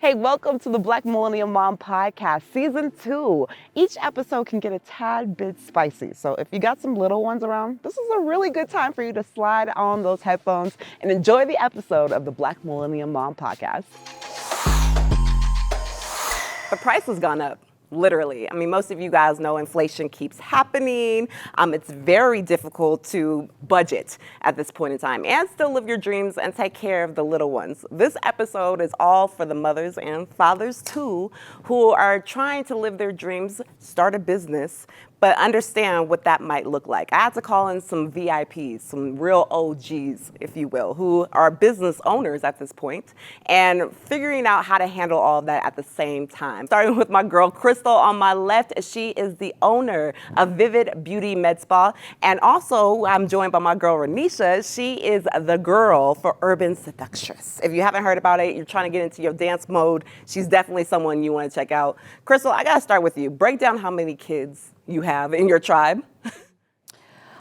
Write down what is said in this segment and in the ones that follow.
Hey, welcome to the Black Millennium Mom Podcast, Season 2. Each episode can get a tad bit spicy, so if you got some little ones around, this is a really good time for you to slide on those headphones and enjoy the episode of the Black Millennium Mom Podcast. The price has gone up. Literally. I mean, most of you guys know inflation keeps happening. It's very difficult to budget at this point in time and still live your dreams and take care of the little ones. This episode is all for the mothers and fathers too, who are trying to live their dreams, start a business, but understand what that might look like. I had to call in some VIPs, some real OGs, if you will, who are business owners at this point, and figuring out how to handle all of that at the same time. Starting with my girl, Crystal, on my left. She is the owner of Vivid Beauty Med Spa. And also, I'm joined by my girl, Renesha. She is the girl for Urban Seductress. If you haven't heard about it, you're trying to get into your dance mode, she's definitely someone you want to check out. Crystal, I got to start with you. Break down how many kids you have in your tribe.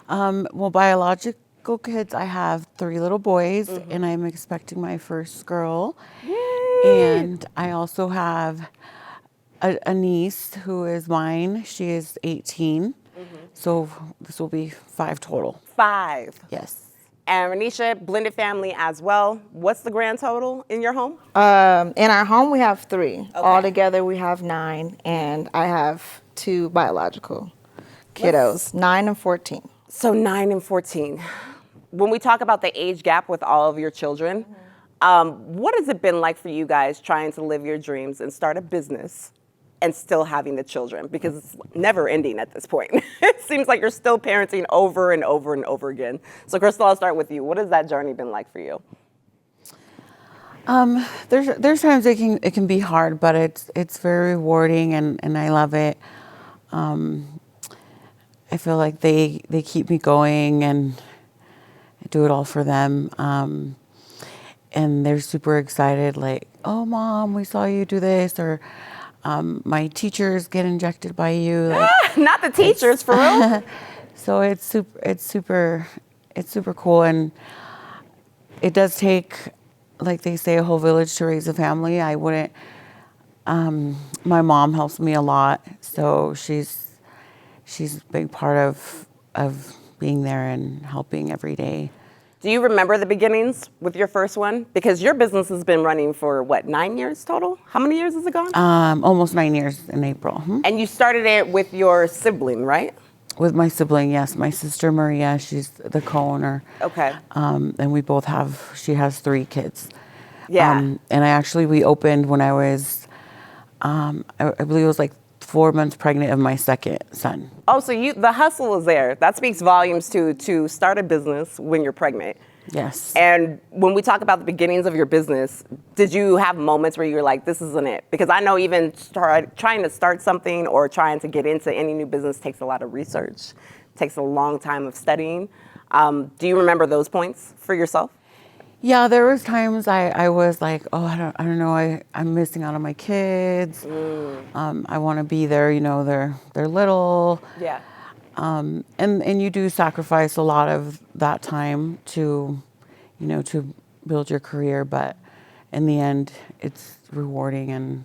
Well, biological kids, I have 3 little boys, and I'm expecting my first girl. Yay! And I also have a niece who is mine. She is 18. So this will be 5 total. 5. Yes. And Renesha, blended family as well. What's the grand total in your home? In our home, we have 3. Altogether, we have 9, and I have 2 biological kiddos, 9 and 14. So 9 and 14. When we talk about the age gap with all of your children, what has it been like for you guys trying to live your dreams and start a business and still having the children? Because it's never ending at this point. It seems like you're still parenting over and over and over again. So Crystal, I'll start with you. What has that journey been like for you? There's times it can be hard, but it's very rewarding, and I love it. I feel like they keep me going, and I do it all for them. And they're super excited, like, oh, Mom, we saw you do this, or my teachers get injected by you. Like, Not the teachers, for real. So it's super cool, and it does take, like they say, a whole village to raise a family. I wouldn't. My mom helps me a lot, so she's a big part of being there and helping every day. Do you remember the beginnings with your first one? Because your business has been running for, 9 years total? How many years has it gone? Almost 9 years in April. And you started it with your sibling, right? With my sibling, yes. My sister Maria, she's the co-owner. Okay. And we both she has 3 kids. Yeah. And we opened when I was, I believe it was like 4 months pregnant of my second son. Oh, so the hustle is there. That speaks volumes to start a business when you're pregnant. Yes. And when we talk about the beginnings of your business, did you have moments where you were like, this isn't it? Because I know even trying to start something or trying to get into any new business takes a lot of research, takes a long time of studying. Do you remember those points for yourself? Yeah, there was times I was like, oh, I don't know, I'm missing out on my kids. I want to be there, they're little. Yeah. And you do sacrifice a lot of that time to build your career, but in the end, it's rewarding and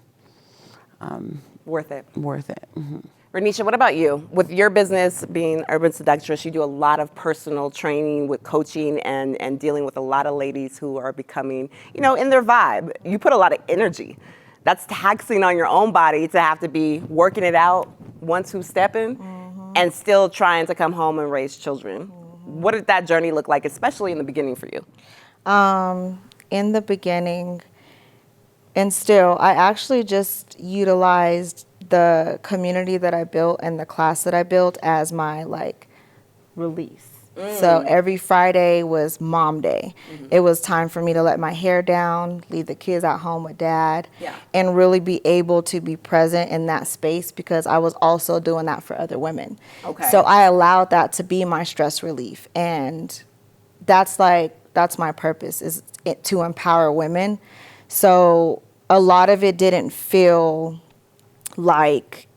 Worth it. worth it. Mm-hmm. Renesha, what about you? With your business being Urban Seductress, you do a lot of personal training with coaching and dealing with a lot of ladies who are becoming, in their vibe. You put a lot of energy. That's taxing on your own body to have to be working it out, 1-2 stepping, and still trying to come home and raise children. What did that journey look like, especially in the beginning for you? In the beginning, and still, I actually just utilized the community that I built and the class that I built as my release. So every Friday was Mom Day. It was time for me to let my hair down, leave the kids at home with Dad, and really be able to be present in that space because I was also doing that for other women. Okay. So I allowed that to be my stress relief, and that's my purpose, is to empower women. So a lot of it didn't feel like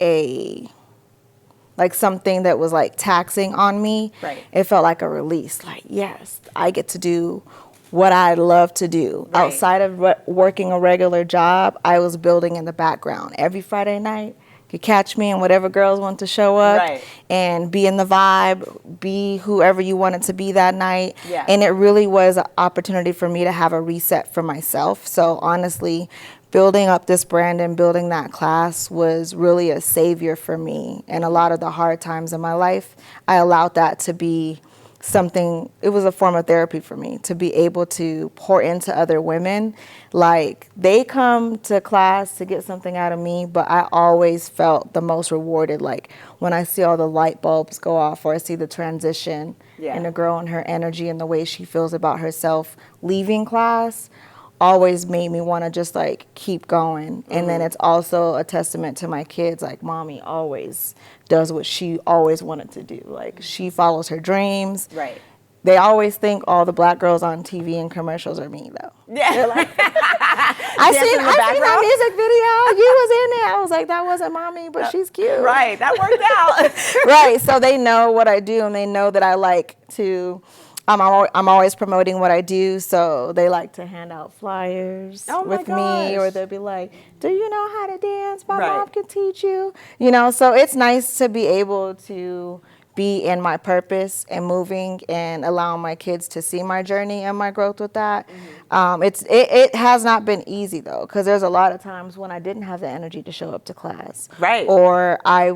something that was taxing on me. Right. It felt like a release. Yes, I get to do what I love to do. Right. Outside of working a regular job, I was building in the background. Every Friday night, you could catch me and whatever girls want to show up Right. and be in the vibe, be whoever you wanted to be that night. Yeah. And it really was an opportunity for me to have a reset for myself. So honestly, building up this brand and building that class was really a savior for me. And a lot of the hard times in my life, I allowed that to be something. It was a form of therapy for me to be able to pour into other women. Like, they come to class to get something out of me, but I always felt the most rewarded, like when I see all the light bulbs go off, or I see the transition in a girl and her energy and the way she feels about herself leaving class, always made me want to just like keep going. And then it's also a testament to my kids, like mommy always does what she always wanted to do. Like, she follows her dreams. Right. They always think all the black girls on TV and commercials are me, though. Yeah. They're like, I seen that music video. You was in there. I was like, that wasn't mommy, but she's cute. Right. That worked out. Right. So they know what I do, and they know that I like to. I'm always promoting what I do, so they like to hand out flyers with me, or they'll be like, "Do you know how to dance? My mom can teach you." You know, so it's nice to be able to be in my purpose and moving and allowing my kids to see my journey and my growth with that. It has not been easy though, because there's a lot of times when I didn't have the energy to show up to class, Right. or I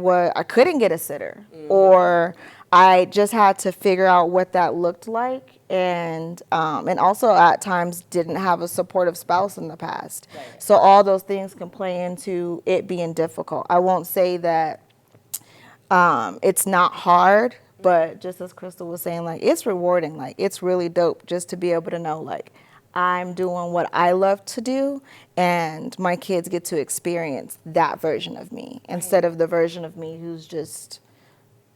couldn't get a sitter, or I just had to figure out what that looked like, and also at times didn't have a supportive spouse in the past. Right. So all those things can play into it being difficult. I won't say that it's not hard, but just as Crystal was saying, like, it's rewarding. Like, it's really dope just to be able to know, like, I'm doing what I love to do, and my kids get to experience that version of me instead of the version of me who's just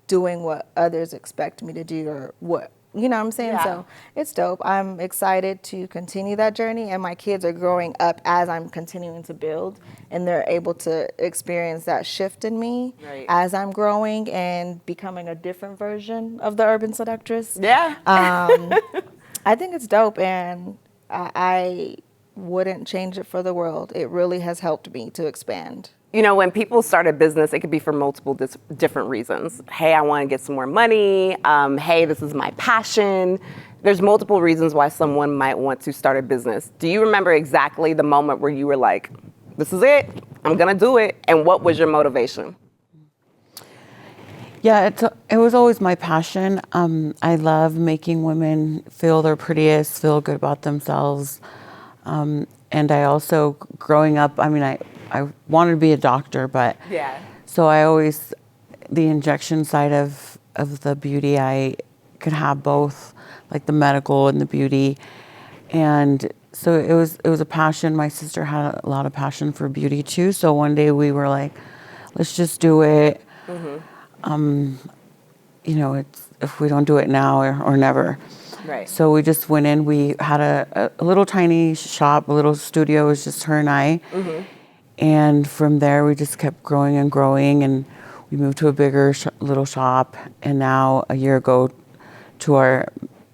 doing what others expect me to do, or what, you know what I'm saying? Yeah. So it's dope. I'm excited to continue that journey, and my kids are growing up as I'm continuing to build, and they're able to experience that shift in me as I'm growing and becoming a different version of the urban seductress. Yeah. I think it's dope, and I wouldn't change it for the world. It really has helped me to expand. You know, when people start a business, it could be for multiple different reasons. Hey, I want to get some more money. Hey, this is my passion. There's multiple reasons why someone might want to start a business. Do you remember exactly the moment where you were like, this is it, I'm going to do it? And what was your motivation? Yeah, it was always my passion. I love making women feel their prettiest, feel good about themselves. And I also, growing up, I mean, I wanted to be a doctor, but so I always, the injection side of the beauty, I could have both, like the medical and the beauty. And so it was a passion. My sister had a lot of passion for beauty too. So one day we were like, let's just do it. You know, it's, if we don't do it now or never. Right. So we just went in, we had a little tiny shop, a little studio, it was just her and I. And from there, we just kept growing and growing, and we moved to a bigger little shop, and now a year ago to our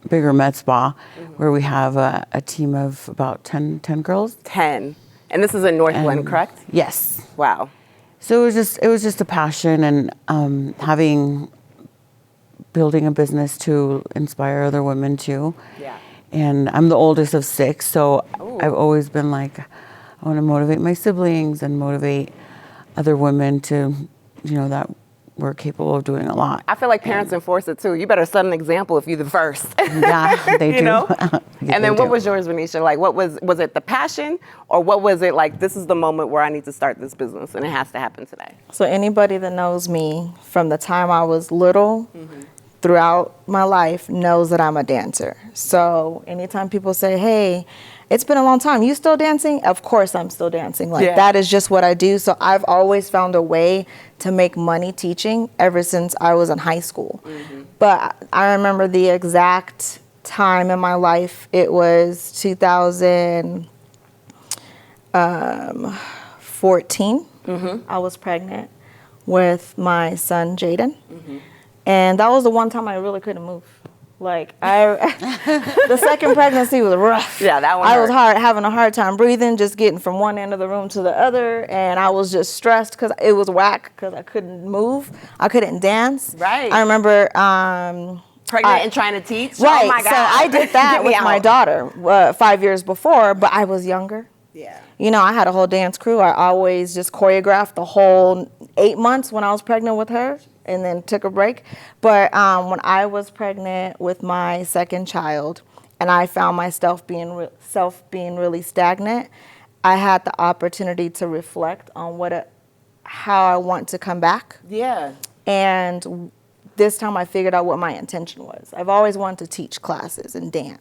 bigger med spa, where we have a team of about 10 girls. 10. And this is in North Glen, correct? Yes. Wow. So it was just a passion, and building a business to inspire other women too. Yeah. And I'm the oldest of 6, so I've always been like, I want to motivate my siblings and motivate other women to, you know, that we're capable of doing a lot. I feel like parents enforce it too. You better set an example if you're the first. Yeah, they do. You know? Yeah, and then what was yours, Renesha? Like, what was it the passion, or what was it like, this is the moment where I need to start this business and it has to happen today? So anybody that knows me from the time I was little throughout my life knows that I'm a dancer. So anytime people say, hey, it's been a long time, you still dancing? Of course I'm still dancing. Like, that is just what I do. So I've always found a way to make money teaching ever since I was in high school. But I remember the exact time in my life. It was 2014. I was pregnant with my son, Jaden. And that was the one time I really couldn't move. Like the second pregnancy was rough. Yeah, that one I was hurt. having a hard time breathing, just getting from one end of the room to the other, and I was just stressed because it was whack because I couldn't move, I couldn't dance. Right. I remember. Pregnant and trying to teach? Right. Oh my God. So I did that Get me with my out. daughter 5 years before, but I was younger. Yeah. You know, I had a whole dance crew. I always just choreographed the whole 8 months when I was pregnant with her and then took a break. But when I was pregnant with my second child and I found myself being really stagnant, I had the opportunity to reflect on how I want to come back. Yeah. And this time I figured out what my intention was. I've always wanted to teach classes and dance.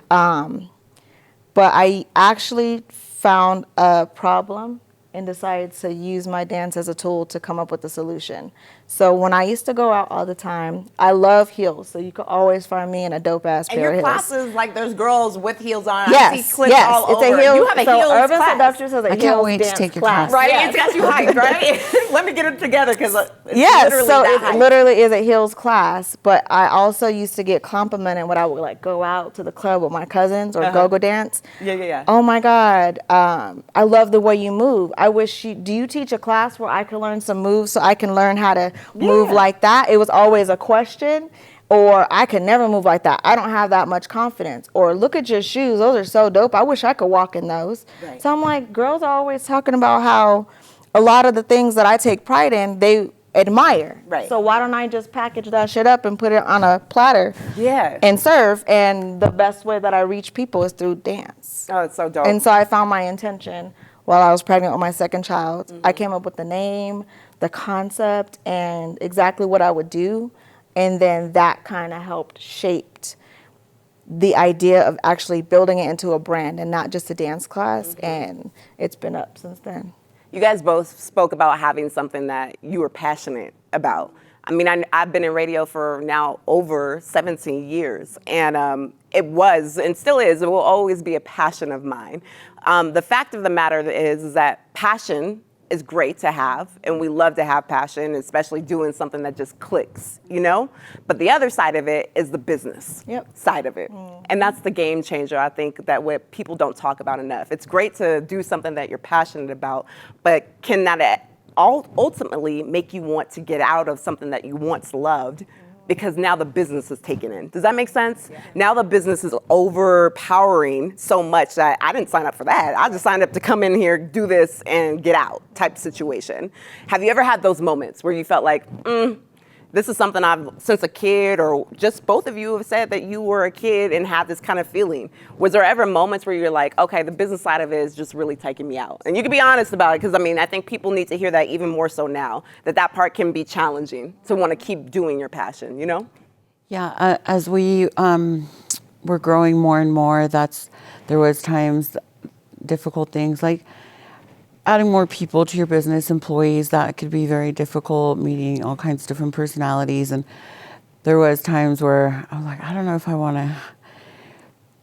But I actually found a problem and decided to use my dance as a tool to come up with a solution. So when I used to go out all the time, I love heels, so you could always find me in a dope ass And pair your of heels. classes, like there's girls with heels on. I Yes, see clips yes, all it's over. a heel. You have a so heels Urban class. Seductress has a I can't heels wait to dance take your class. class. Right? Yes. It's got you hyped, right? Let me get it together because it's Yes, literally so that it hyped. literally is a heels class, but I also used to get complimented when I would like go out to the club with my cousins or go-go dance. Yeah. Oh my God, I love the way you move. I wish do you teach a class where I can learn some moves so I can learn how to move like that? It was always a question. Or I could never move like that. I don't have that much confidence. Or look at your shoes. Those are so dope. I wish I could walk in those. Right. So I'm like, girls are always talking about how a lot of the things that I take pride in, they admire. Right. So why don't I just package that shit up and put it on a platter Yeah. and serve? And the best way that I reach people is through dance. Oh, it's so dope. And so I found my intention while I was pregnant with my second child. I came up with the name, the concept, and exactly what I would do. And then that kind of helped shaped the idea of actually building it into a brand and not just a dance class. And it's been up since then. You guys both spoke about having something that you were passionate about. I mean, I've been in radio for now over 17 years, and it was and still is, it will always be a passion of mine. The fact of the matter is that passion is great to have, and we love to have passion, especially doing something that just clicks, you know? But the other side of it is the business side of it. And that's the game changer, I think, that what people don't talk about enough. It's great to do something that you're passionate about, but can that ultimately make you want to get out of something that you once loved? Because now the business is taken in. Does that make sense? Yeah. Now the business is overpowering so much that I didn't sign up for that. I just signed up to come in here, do this, and get out type situation. Have you ever had those moments where you felt like, this is something I've, since a kid, or just both of you have said that you were a kid and had this kind of feeling. Was there ever moments where you're like, okay, the business side of it is just really taking me out? And you can be honest about it, because I mean, I think people need to hear that even more so now, that part can be challenging to want to keep doing your passion, you know? Yeah, as we were growing more and more, there was times, difficult things like adding more people to your business, employees, that could be very difficult, meeting all kinds of different personalities. And there was times where I was like, I don't know if I want to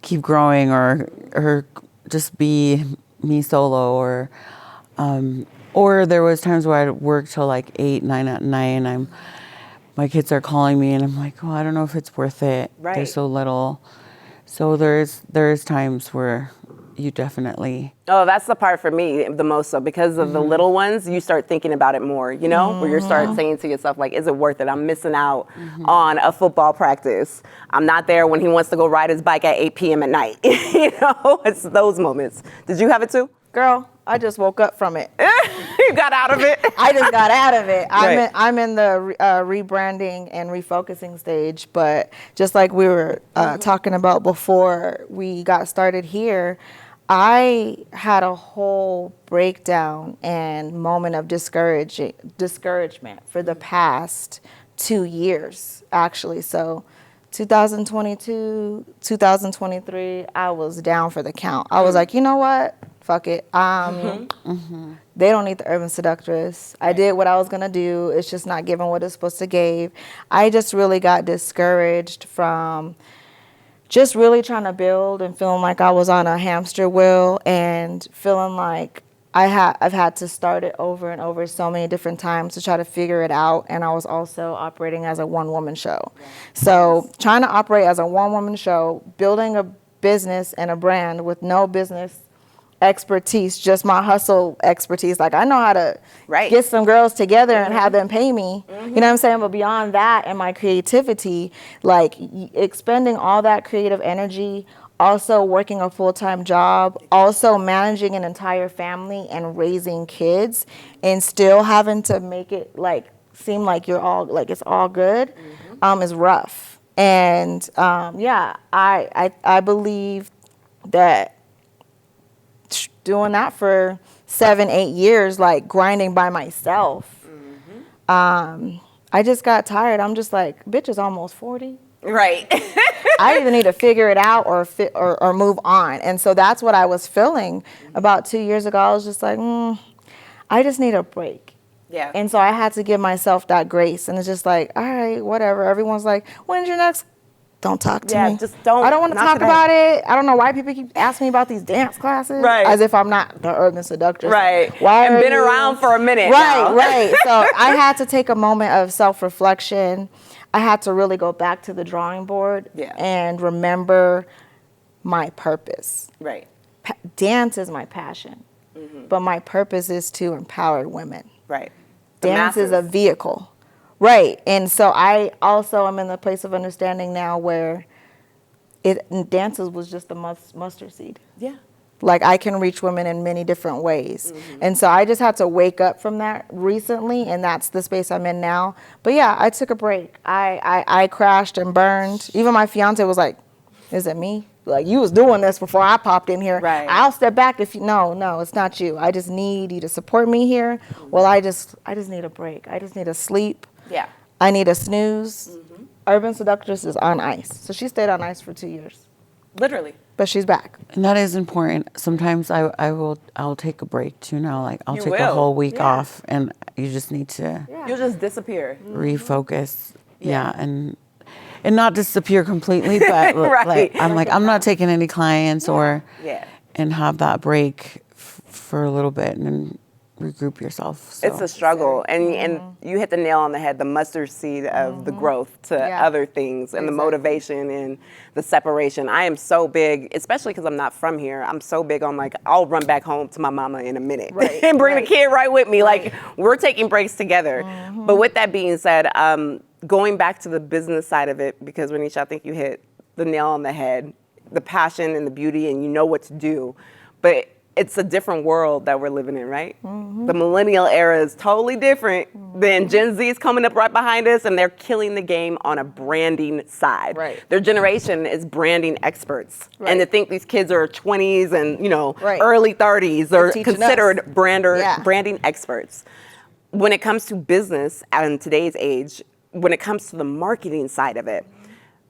keep growing or just be me solo, or there was times where I'd work till like 8, 9 at night, and my kids are calling me and I'm like, oh, I don't know if it's worth it. Right. They're so little. So there's times where you definitely. Oh, that's the part for me the most so, because of the little ones, you start thinking about it more, you know, where you start saying to yourself, like, is it worth it? I'm missing out on a football practice. I'm not there when he wants to go ride his bike at 8 p.m. at night. You know, it's those moments. Did you have it too? Girl, I just woke up from it. You got out of it? I just got out of it. Right. I'm in the rebranding and refocusing stage, but just like we were talking about before we got started here, I had a whole breakdown and moment of discouragement for the past 2 years, actually. So 2022, 2023, I was down for the count. I was like, you know what? Fuck it. They don't need the Urban Seductress. I did what I was going to do. It's just not giving what it's supposed to give. I just really got discouraged from just really trying to build and feeling like I was on a hamster wheel and feeling like I've had to start it over and over so many different times to try to figure it out. And I was also operating as a one-woman show. Yeah. So trying to operate as a one-woman show, building a business and a brand with no business expertise, just my hustle expertise. Like, I know how to get some girls together and have them pay me. You know what I'm saying? But beyond that and my creativity, like expending all that creative energy, also working a full-time job, also managing an entire family and raising kids, and still having to make it like seem like you're all like it's all good, is rough. And I believe that doing that for 7-8 years, like grinding by myself, I just got tired. I'm just like, bitch is almost 40. Right. I either need to figure it out or move on. And so that's what I was feeling about 2 years ago. I was just like, I just need a break. Yeah. And so I had to give myself that grace. And it's just like, all right, whatever. Everyone's like, when's your next? Don't talk to me. Just don't. I don't want to talk about it. I don't know why people keep asking me about these dance classes. Right. As if I'm not the urban seductress. Right. Why and are been you? around for a minute now. Right. So I had to take a moment of self-reflection. I had to really go back to the drawing board and remember my purpose. Right. Dance is my passion, but my purpose is to empower women. Right. Dance is a vehicle. Right. And so I also am in the place of understanding now where dances was just the mustard seed. Yeah. Like, I can reach women in many different ways. And so I just had to wake up from that recently, and that's the space I'm in now. But yeah, I took a break. I crashed and burned. Even my fiance was like, is it me? Like, you was doing this before I popped in here. Right. I'll step back if you, no, it's not you. I just need you to support me here. Well, I just need a break. I just need to sleep. Yeah. I need a snooze. Urban Seductress is on ice. So she stayed on ice for 2 years. Literally. But she's back. And that is important. Sometimes I'll take a break too now. Like, I'll take a whole week off, and you just need to You'll just disappear. refocus. Yeah. And not disappear completely, but like I'm not taking any clients and have that break for a little bit and regroup yourself. So. It's a struggle, and you hit the nail on the head. The mustard seed of the growth to other things, and the motivation and the separation. I am so big, especially because I'm not from here. I'm so big on, like, I'll run back home to my mama in a minute and bring the kid right with me. Like, we're taking breaks together. But with that being said, going back to the business side of it, because Renesha, I think you hit the nail on the head. The passion and the beauty, and you know what to do, but it's a different world that we're living in, right? The millennial era is totally different than Gen Z is coming up right behind us, and they're killing the game on a branding side. Right. Their generation is branding experts. And to think these kids are 20s and, early 30s are considered branding experts. When it comes to business in today's age, when it comes to the marketing side of it,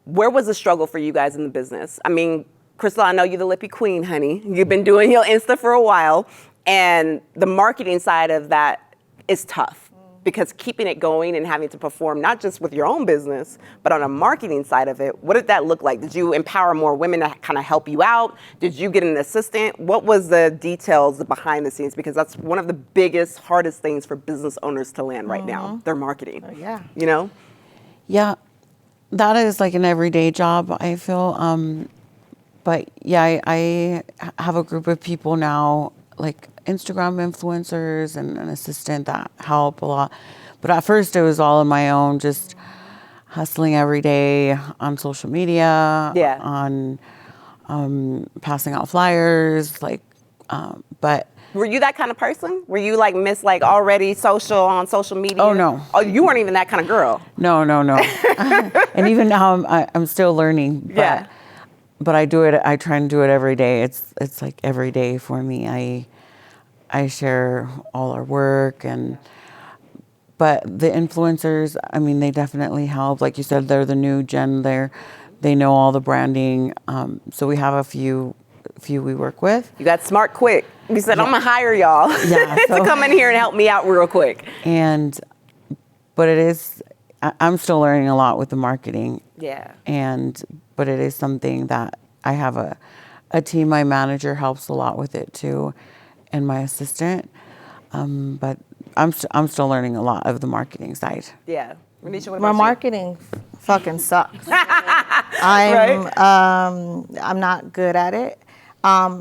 where was the struggle for you guys in the business? I mean, Crystal, I know you're the lippy queen, honey. You've been doing your Insta for a while, and the marketing side of that is tough because keeping it going and having to perform not just with your own business, but on a marketing side of it, what did that look like? Did you empower more women to kind of help you out? Did you get an assistant? What was the details behind the scenes? Because that's one of the biggest, hardest things for business owners to land right now, their marketing. Yeah, that is like an everyday job, I feel. But yeah, I have a group of people now, like Instagram influencers and an assistant that help a lot. But at first it was all on my own, just hustling every day on social media, on passing out flyers, but. Were you that kind of person? Were you like Miss like already on social media? Oh, no. Oh, you weren't even that kind of girl. No. And even now I'm still learning. But I do it. I try and do it every day. It's like every day for me. I share all our work but the influencers, I mean, they definitely help. Like you said, they're the new gen. They know all the branding. So we have a few we work with. You got smart quick. You said, I'm gonna hire y'all to come in here and help me out real quick. But it is. I'm still learning a lot with the marketing. Yeah. But it is something that I have a team. My manager helps a lot with it too. and my assistant. But I'm still learning a lot of the marketing side. Yeah. Renesha, what My about marketing fucking sucks. Right? I'm not good at it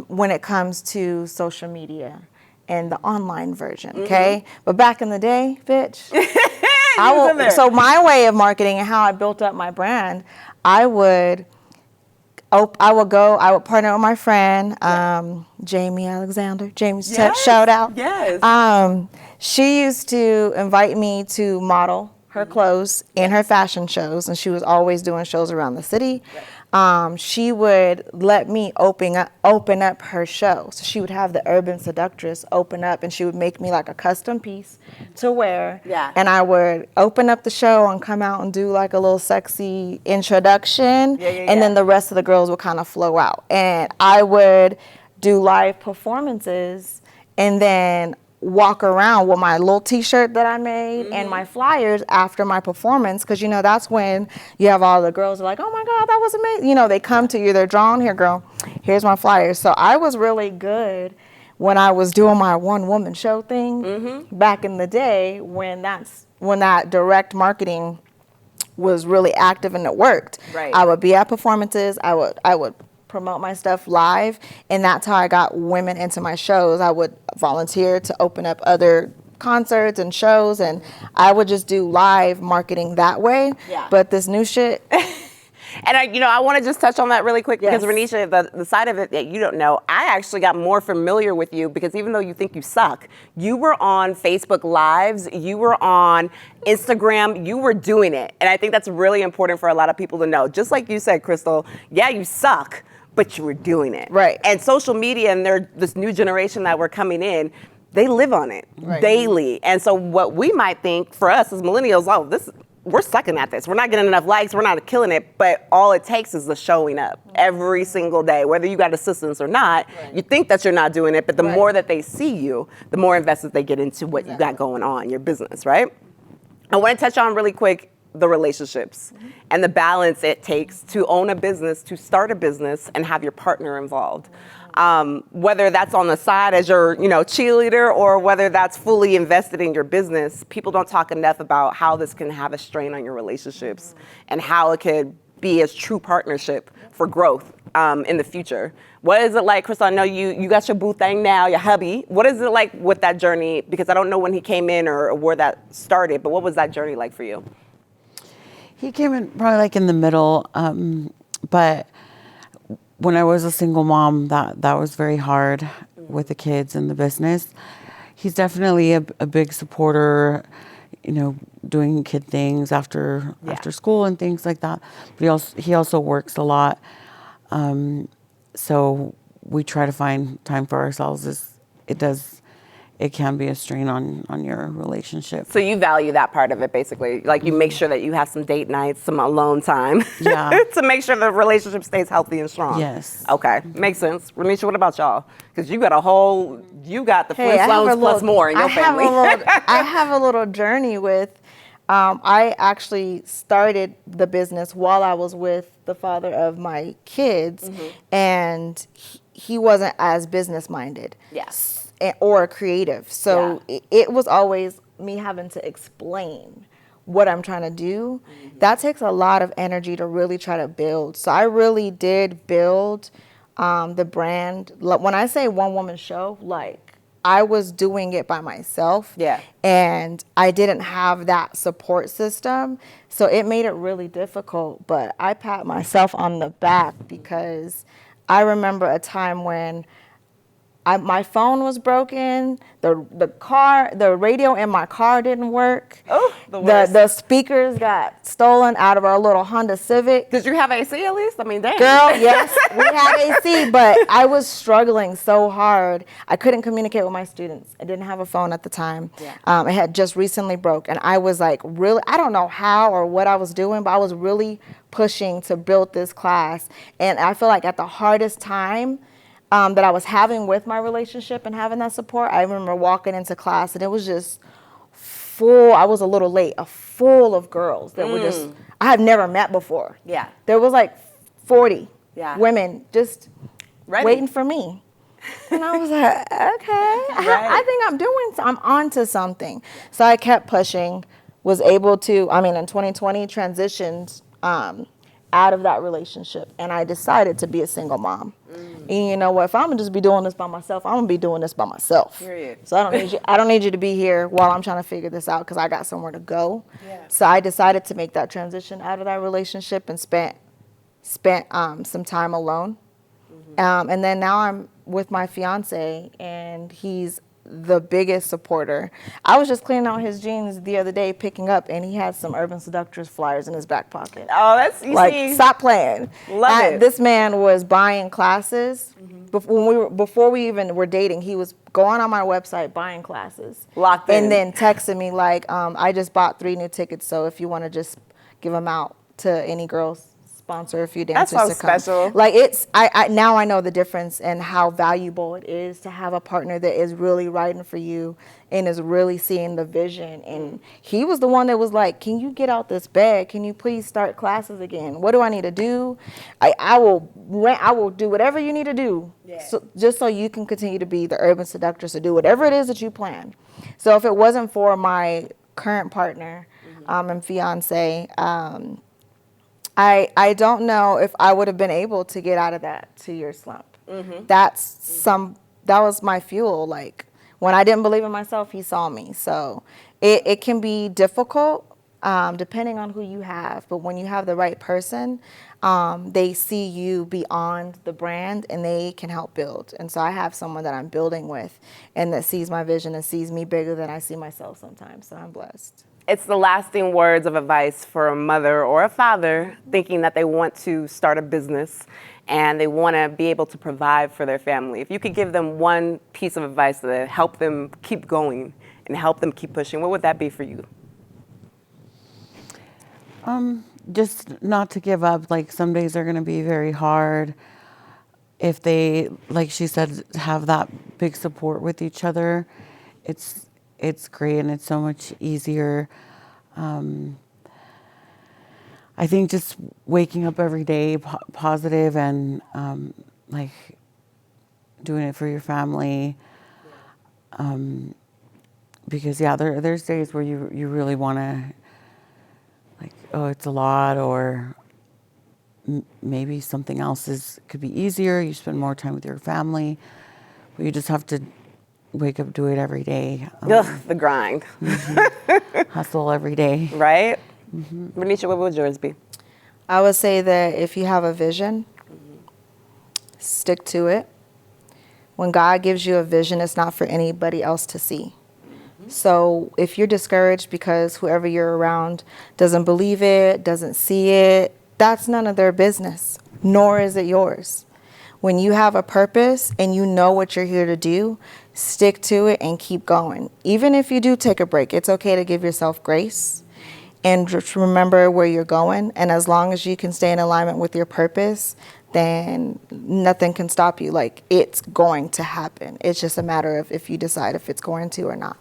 when it comes to social media and the online version. Okay, but back in the day, bitch, You was in there. So my way of marketing and how I built up my brand, I would partner with my friend, Jamie Alexander. Jamie's Yes, shout out. yes. She used to invite me to model her clothes in her fashion shows, and she was always doing shows around the city. She would let me open up her show. So she would have the Urban Seductress open up, and she would make me like a custom piece to wear. Yeah. And I would open up the show and come out and do like a little sexy introduction. And then the rest of the girls would kind of flow out. And I would do live performances and then walk around with my little t-shirt that I made and my flyers after my performance, because that's when you have all the girls are like, oh my God, that was amazing. They come to you, they're drawn, here girl, here's my flyers. So I was really good when I was doing my one woman show thing back in the day, when that direct marketing was really active and it worked. Right. I would be at performances, I would promote my stuff live, and that's how I got women into my shows. I would volunteer to open up other concerts and shows, and I would just do live marketing that way. Yeah. But this new shit, And I want to just touch on that really quick because Yes. Renesha, the side of it that you don't know, I actually got more familiar with you because even though you think you suck, you were on Facebook Lives, you were on Instagram, you were doing it. And I think that's really important for a lot of people to know. Just like you said, Crystal, yeah, you suck, but you were doing it. Right. And social media and this new generation that we're coming in, they live on it daily. And so what we might think for us as millennials, we're sucking at this. We're not getting enough likes. We're not killing it. But all it takes is the showing up every single day, whether you got assistance or not. You think that you're not doing it, but the more that they see you, the more invested they get into what you got going on, your business, right? I want to touch on really quick the relationships and the balance it takes to own a business, to start a business, and have your partner involved. Whether that's on the side as your, cheerleader, or whether that's fully invested in your business, people don't talk enough about how this can have a strain on your relationships and how it could be a true partnership for growth in the future. What is it like, Crystal? I know you got your boo thing now, your hubby. What is it like with that journey? Because I don't know when he came in or where that started, but what was that journey like for you? He came in probably like in the middle, but when I was a single mom, that was very hard with the kids and the business. He's definitely a big supporter, doing kid things after school and things like that. But he also works a lot, so we try to find time for ourselves. It can be a strain on your relationship. So you value that part of it, basically. Like you make sure that you have some date nights, some alone time. Yeah. To make sure the relationship stays healthy and strong. Yes. Okay, makes sense. Renesha, what about y'all? Because you got the Hey, I have Flintstones a plus little- more in your family. I have a little journey with. I actually started the business while I was with the father of my kids, and he wasn't as business minded. Yes. Or creative. So it was always me having to explain what I'm trying to do. That takes a lot of energy to really try to build. So I really did build the brand. When I say one woman show, like I was doing it by myself. Yeah. And I didn't have that support system. So it made it really difficult. But I pat myself on the back because I remember a time when my phone was broken. The radio in my car didn't work. Oh, the worst. The speakers got stolen out of our little Honda Civic. Did you have AC at least? I mean, dang. Girl, yes, we had AC, but I was struggling so hard. I couldn't communicate with my students. I didn't have a phone at the time. Yeah. It had just recently broke, and I was like, really, I don't know how or what I was doing, but I was really pushing to build this class. And I feel like at the hardest time that I was having with my relationship and having that support, I remember walking into class and it was just full. I was a little late, full of girls that were just, I had never met before. Yeah. There was like 40 Yeah. women just Ready. waiting for me. And I was like, okay, I Right. think I'm onto something. So I kept pushing, was able to, in 2020, transitioned out of that relationship. And I decided to be a single mom. And you know what? If I'm gonna just be doing this by myself, I'm gonna be doing this by myself. Period. So I don't need you to be here while I'm trying to figure this out because I got somewhere to go. Yeah. So I decided to make that transition out of that relationship and spent some time alone. And then now I'm with my fiance, and he's the biggest supporter. I was just cleaning out his jeans the other day, picking up, and he had some Urban Seductress flyers in his back pocket. Oh, that's you Like, see. stop playing. Love it. This man was buying classes. Before we even were dating, he was going on my website buying classes. Locked in. And then texting me like, I just bought 3 new tickets, so if you want to just give them out to any girls, sponsor a few dancers so to come. special. Like, I now I know the difference and how valuable it is to have a partner that is really riding for you and is really seeing the vision. And he was the one that was like, can you get out this bed? Can you please start classes again? What do I need to do? I will do whatever you need to do. Yeah. So, just so you can continue to be the urban seductress or do whatever it is that you plan. So if it wasn't for my current partner and fiance, I don't know if I would have been able to get out of that 2-year slump. That was my fuel. Like, when I didn't believe in myself, he saw me. So it can be difficult depending on who you have. But when you have the right person, they see you beyond the brand and they can help build. And so I have someone that I'm building with and that sees my vision and sees me bigger than I see myself sometimes. So I'm blessed. It's the lasting words of advice for a mother or a father thinking that they want to start a business and they want to be able to provide for their family. If you could give them one piece of advice to help them keep going and help them keep pushing, what would that be for you? Just not to give up. Like, some days are going to be very hard. If they, like she said, have that big support with each other, it's great and it's so much easier. I think just waking up every day positive and like doing it for your family. Because there's days where you really want to, like, oh, it's a lot, or maybe something else could be easier. You spend more time with your family, but you just have to wake up, do it every day. Ugh, the grind. Hustle every day. Right? Renesha, what would yours be? I would say that if you have a vision, stick to it. When God gives you a vision, it's not for anybody else to see. So if you're discouraged because whoever you're around doesn't believe it, doesn't see it, that's none of their business, nor is it yours. When you have a purpose and you know what you're here to do, stick to it and keep going. Even if you do take a break, it's okay to give yourself grace and just remember where you're going. And as long as you can stay in alignment with your purpose, then nothing can stop you. Like, it's going to happen. It's just a matter of if you decide if it's going to or not.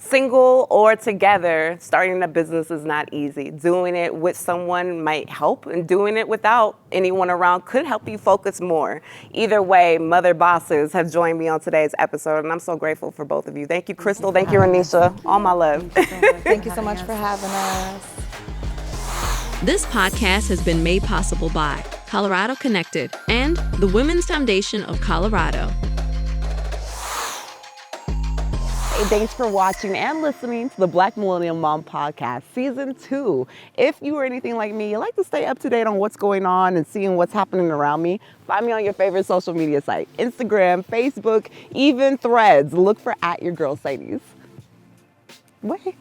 Single or together, starting a business is not easy. Doing it with someone might help, and doing it without anyone around could help you focus more. Either way, mother bosses have joined me on today's episode, and I'm so grateful for both of you. Thank you, Crystal. Thank you, Renesha. All my love. Thank you so much for having us. This podcast has been made possible by Colorado Connected and the Women's Foundation of Colorado. Hey, thanks for watching and listening to the Black Millennial Mom Podcast, Season 2. If you are anything like me, you like to stay up to date on what's going on and seeing what's happening around me, find me on your favorite social media site, Instagram, Facebook, even Threads. Look for @YourGirlSadies. Wait.